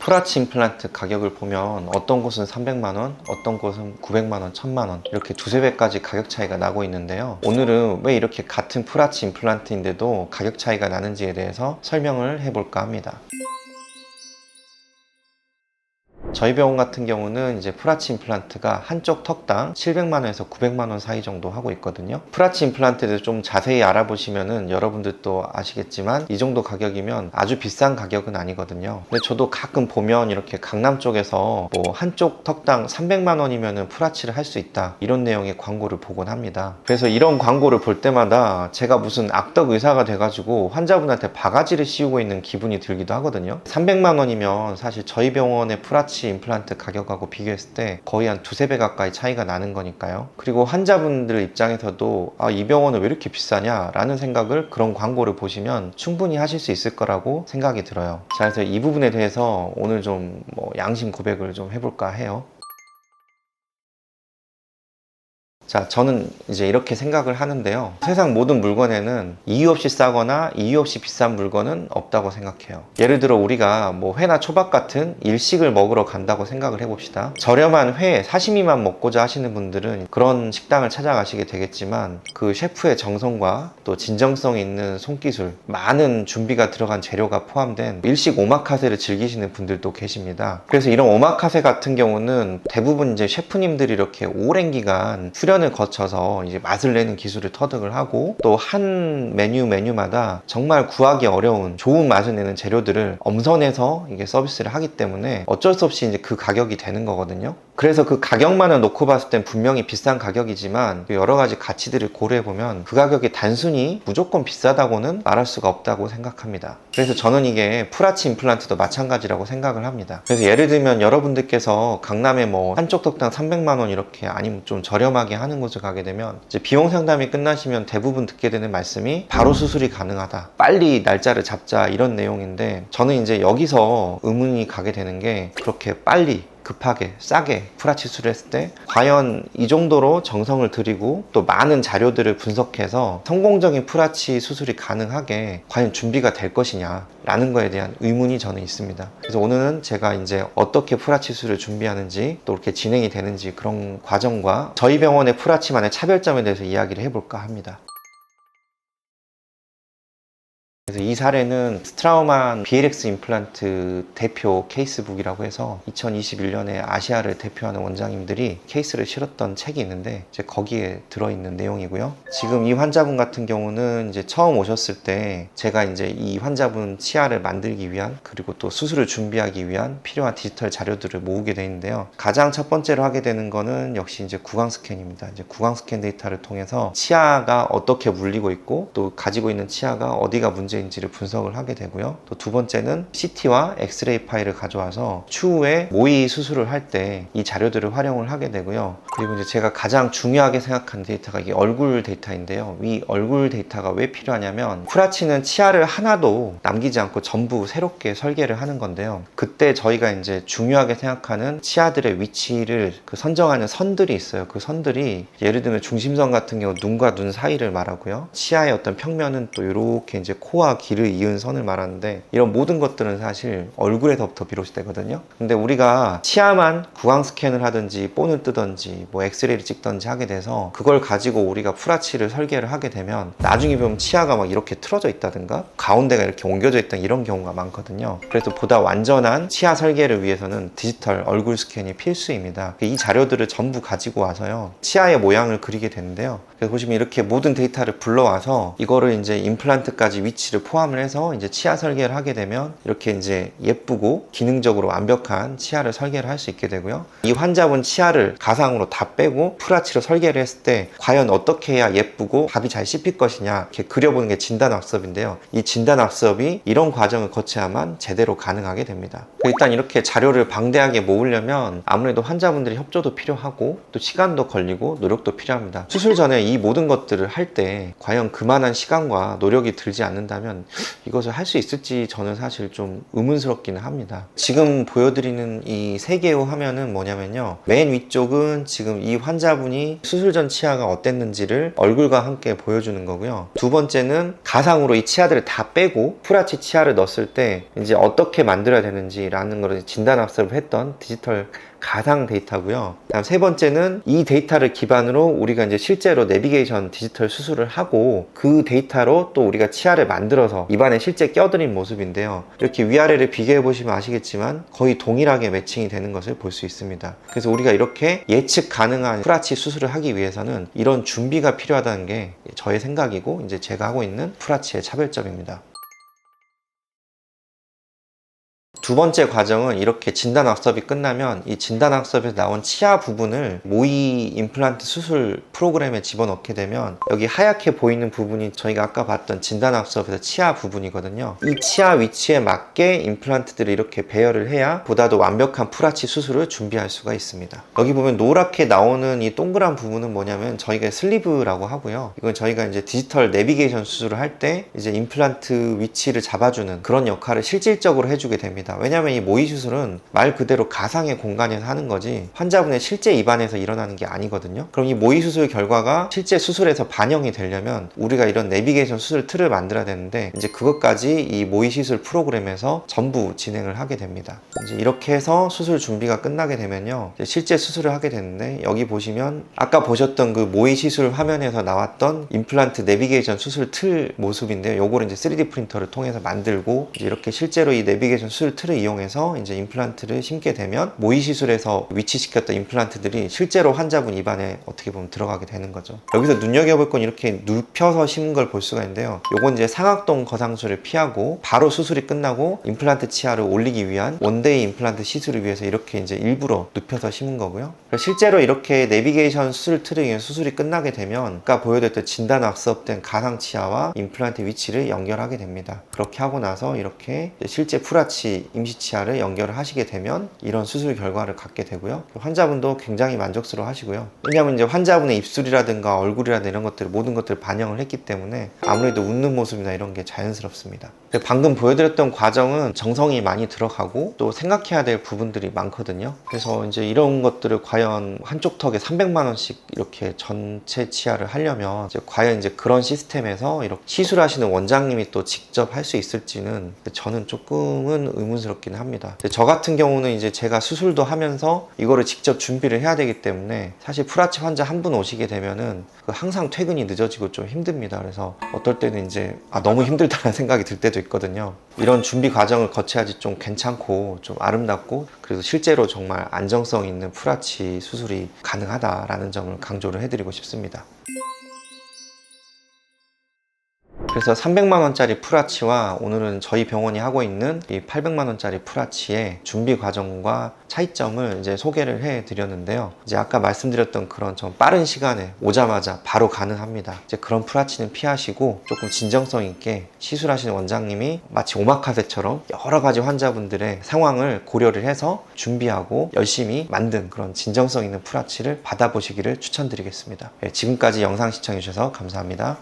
풀아치 임플란트 가격을 보면 어떤 곳은 300만원, 어떤 곳은 900만원, 1000만원 이렇게 두세 배까지 가격 차이가 나고 있는데요. 오늘은 왜 이렇게 같은 풀아치 임플란트인데도 가격 차이가 나는지에 대해서 설명을 해볼까 합니다. 저희 병원 같은 경우는 이제 풀아치 임플란트가 한쪽 턱당 700만원에서 900만원 사이 정도 하고 있거든요. 풀아치 임플란트에 대해서 좀 자세히 알아보시면은 여러분들도 아시겠지만 이 정도 가격이면 아주 비싼 가격은 아니거든요. 근데 저도 가끔 보면 이렇게 강남 쪽에서 뭐 한쪽 턱당 300만원이면은 풀아치를 할 수 있다 이런 내용의 광고를 보곤 합니다. 그래서 이런 광고를 볼 때마다 제가 무슨 악덕 의사가 돼가지고 환자분한테 바가지를 씌우고 있는 기분이 들기도 하거든요. 300만원이면 사실 저희 병원의 풀아치 임플란트 가격하고 비교했을 때 거의 한 두세 배 가까이 차이가 나는 거니까요. 그리고 환자분들 입장에서도 이 병원은 왜 이렇게 비싸냐 라는 생각을 그런 광고를 보시면 충분히 하실 수 있을 거라고 생각이 들어요. 자, 그래서 이 부분에 대해서 오늘 좀 양심 고백을 좀 해볼까 해요. 자, 저는 이제 이렇게 생각을 하는데요. 세상 모든 물건에는 이유 없이 싸거나 이유 없이 비싼 물건은 없다고 생각해요. 예를 들어 우리가 뭐 회나 초밥 같은 일식을 먹으러 간다고 생각을 해봅시다. 저렴한 회, 사시미만 먹고자 하시는 분들은 그런 식당을 찾아가시게 되겠지만 그 셰프의 정성과 또 진정성 있는 손기술, 많은 준비가 들어간 재료가 포함된 일식 오마카세를 즐기시는 분들도 계십니다. 그래서 이런 오마카세 같은 경우는 대부분 이제 셰프님들이 이렇게 오랜 기간 수련을 거쳐서 이제 맛을 내는 기술을 터득을 하고 또 한 메뉴마다 정말 구하기 어려운 좋은 맛을 내는 재료들을 엄선해서 이게 서비스를 하기 때문에 어쩔 수 없이 이제 그 가격이 되는 거거든요. 그래서 그 가격만을 놓고 봤을 땐 분명히 비싼 가격이지만 여러 가지 가치들을 고려해 보면 그 가격이 단순히 무조건 비싸다고는 말할 수가 없다고 생각합니다. 그래서 저는 이게 풀아치 임플란트도 마찬가지라고 생각을 합니다. 그래서 예를 들면 여러분들께서 강남에 뭐 한쪽 턱당 300만원 이렇게 아니면 좀 저렴하게 하는 곳을 가게 되면 이제 비용 상담이 끝나시면 대부분 듣게 되는 말씀이 바로 수술이 가능하다, 빨리 날짜를 잡자 이런 내용인데 저는 이제 여기서 의문이 가게 되는 게 그렇게 빨리 급하게 싸게 풀아치 수술을 했을 때 과연 이 정도로 정성을 들이고 또 많은 자료들을 분석해서 성공적인 풀아치 수술이 가능하게 과연 준비가 될 것이냐 라는 거에 대한 의문이 저는 있습니다. 그래서 오늘은 제가 이제 어떻게 풀아치 수술을 준비하는지 또 이렇게 진행이 되는지 그런 과정과 저희 병원의 풀아치만의 차별점에 대해서 이야기를 해볼까 합니다. 그래서 이 사례는 스트라우만 BLX 임플란트 대표 케이스북이라고 해서 2021년에 아시아를 대표하는 원장님들이 케이스를 실었던 책이 있는데 이제 거기에 들어있는 내용이고요. 지금 이 환자분 같은 경우는 이제 처음 오셨을 때 제가 이제 이 환자분 치아를 만들기 위한 그리고 또 수술을 준비하기 위한 필요한 디지털 자료들을 모으게 되는데요. 가장 첫 번째로 하게 되는 거는 역시 이제 구강 스캔입니다. 이제 구강 스캔 데이터를 통해서 치아가 어떻게 물리고 있고 또 가지고 있는 치아가 어디가 문제인지를 분석을 하게 되고요. 또 두 번째는 CT와 엑스레이 파일을 가져와서 추후에 모의 수술을 할 때 이 자료들을 활용을 하게 되고요. 그리고 이제 제가 가장 중요하게 생각한 데이터가 이게 얼굴 데이터인데요. 이 얼굴 데이터가 왜 필요하냐면 풀아치는 치아를 하나도 남기지 않고 전부 새롭게 설계를 하는 건데요. 그때 저희가 이제 중요하게 생각하는 치아들의 위치를 선정하는 선들이 있어요. 그 선들이 예를 들면 중심선 같은 경우 눈과 눈 사이를 말하고요. 치아의 어떤 평면은 또 이렇게 이제 코와 귀를 이은 선을 말하는데 이런 모든 것들은 사실 얼굴에서부터 비롯이 되거든요. 근데 우리가 치아만 구강 스캔을 하든지 본을 뜨든지 뭐 엑스레이를 찍든지 하게 돼서 그걸 가지고 우리가 풀아치를 설계를 하게 되면 나중에 보면 치아가 막 이렇게 틀어져 있다든가 가운데가 이렇게 옮겨져 있다 이런 경우가 많거든요. 그래서 보다 완전한 치아 설계를 위해서는 디지털 얼굴 스캔이 필수입니다. 이 자료들을 전부 가지고 와서요 치아의 모양을 그리게 되는데요. 그래서 보시면 이렇게 모든 데이터를 불러와서 이거를 이제 임플란트까지 위치를 포함을 해서 이제 치아 설계를 하게 되면 이렇게 이제 예쁘고 기능적으로 완벽한 치아를 설계를 할 수 있게 되고요. 이 환자분 치아를 가상으로 다 빼고 풀아치로 설계를 했을 때 과연 어떻게 해야 예쁘고 밥이 잘 씹힐 것이냐 이렇게 그려보는 게 진단학습인데요. 이 진단학습이 이런 과정을 거쳐야만 제대로 가능하게 됩니다. 일단 이렇게 자료를 방대하게 모으려면 아무래도 환자분들의 협조도 필요하고 또 시간도 걸리고 노력도 필요합니다. 수술 전에 이 모든 것들을 할 때 과연 그만한 시간과 노력이 들지 않는다면 이것을 할 수 있을지 저는 사실 좀 의문스럽기는 합니다. 지금 보여드리는 이 3개의 화면은 뭐냐면요, 맨 위쪽은 지금 이 환자분이 수술 전 치아가 어땠는지를 얼굴과 함께 보여주는 거고요. 두 번째는 가상으로 이 치아들을 다 빼고 프라치 치아를 넣었을 때 이제 어떻게 만들어야 되는지라는 걸 진단 학습을 했던 디지털 가상 데이터고요. 다음 세 번째는 이 데이터를 기반으로 우리가 이제 실제로 내비게이션 디지털 수술을 하고 그 데이터로 또 우리가 치아를 만들어서 입안에 실제 껴드린 모습인데요. 이렇게 위아래를 비교해 보시면 아시겠지만 거의 동일하게 매칭이 되는 것을 볼 수 있습니다. 그래서 우리가 이렇게 예측 가능한 프라치 수술을 하기 위해서는 이런 준비가 필요하다는 게 저의 생각이고 이제 제가 하고 있는 프라치의 차별점입니다. 두 번째 과정은 이렇게 진단학습이 끝나면 이 진단학습에서 나온 치아 부분을 모의 임플란트 수술 프로그램에 집어넣게 되면 여기 하얗게 보이는 부분이 저희가 아까 봤던 진단학습에서 치아 부분이거든요. 이 치아 위치에 맞게 임플란트들을 이렇게 배열을 해야 보다도 완벽한 프라치 수술을 준비할 수가 있습니다. 여기 보면 노랗게 나오는 이 동그란 부분은 뭐냐면 저희가 슬리브라고 하고요. 이건 저희가 이제 디지털 내비게이션 수술을 할 때 이제 임플란트 위치를 잡아주는 그런 역할을 실질적으로 해주게 됩니다. 왜냐하면 이 모의 수술은 말 그대로 가상의 공간에서 하는 거지 환자분의 실제 입안에서 일어나는 게 아니거든요. 그럼 이 모의 수술 결과가 실제 수술에서 반영이 되려면 우리가 이런 내비게이션 수술 틀을 만들어야 되는데 이제 그것까지 이 모의 시술 프로그램에서 전부 진행을 하게 됩니다. 이제 이렇게 해서 수술 준비가 끝나게 되면요, 이제 실제 수술을 하게 되는데 여기 보시면 아까 보셨던 그 모의 시술 화면에서 나왔던 임플란트 내비게이션 수술 틀 모습인데요. 요거를 이제 3D 프린터를 통해서 만들고 이제 이렇게 실제로 이 내비게이션 수술 틀을 이용해서 이제 임플란트를 심게 되면 모의 시술에서 위치시켰던 임플란트들이 실제로 환자분 입안에 어떻게 보면 들어가게 되는 거죠. 여기서 눈여겨볼 건 이렇게 눕혀서 심은 걸 볼 수가 있는데요. 요건 이제 상악동 거상술을 피하고 바로 수술이 끝나고 임플란트 치아를 올리기 위한 원데이 임플란트 시술을 위해서 이렇게 이제 일부러 눕혀서 심은 거고요. 실제로 이렇게 내비게이션 수술 틀을 위해 수술이 끝나게 되면 아까 보여드렸던 진단 학습된 가상 치아와 임플란트 위치를 연결하게 됩니다. 그렇게 하고 나서 이렇게 실제 프라치 임시 치아를 연결을 하시게 되면 이런 수술 결과를 갖게 되고요. 환자분도 굉장히 만족스러워 하시고요. 왜냐하면 이제 환자분의 입술이라든가 얼굴이라든가 이런 것들 모든 것들을 반영을 했기 때문에 아무래도 웃는 모습이나 이런 게 자연스럽습니다. 방금 보여드렸던 과정은 정성이 많이 들어가고 또 생각해야 될 부분들이 많거든요. 그래서 이제 이런 것들을 과연 한쪽 턱에 300만 원씩 이렇게 전체 치아를 하려면 이제 과연 이제 그런 시스템에서 이렇게 시술하시는 원장님이 또 직접 할 수 있을지는 저는 조금은 의문스럽긴 합니다. 저 같은 경우는 이제 제가 수술도 하면서 이거를 직접 준비를 해야 되기 때문에 사실 프라치 환자 한 분 오시게 되면은 항상 퇴근이 늦어지고 좀 힘듭니다. 그래서 어떨 때는 이제 너무 힘들다는 생각이 들 때도 있거든요. 이런 준비 과정을 거쳐야지 좀 괜찮고 좀 아름답고 그래서 실제로 정말 안정성 있는 프라치 수술이 가능하다라는 점을 강조를 해드리고 싶습니다. 그래서 300만 원짜리 프라치와 오늘은 저희 병원이 하고 있는 이 800만 원짜리 프라치의 준비 과정과 차이점을 이제 소개를 해 드렸는데요. 이제 아까 말씀드렸던 그런 좀 빠른 시간에 오자마자 바로 가능합니다. 이제 그런 프라치는 피하시고 조금 진정성 있게 시술하시는 원장님이 마치 오마카세처럼 여러 가지 환자분들의 상황을 고려를 해서 준비하고 열심히 만든 그런 진정성 있는 프라치를 받아보시기를 추천드리겠습니다. 지금까지 영상 시청해 주셔서 감사합니다.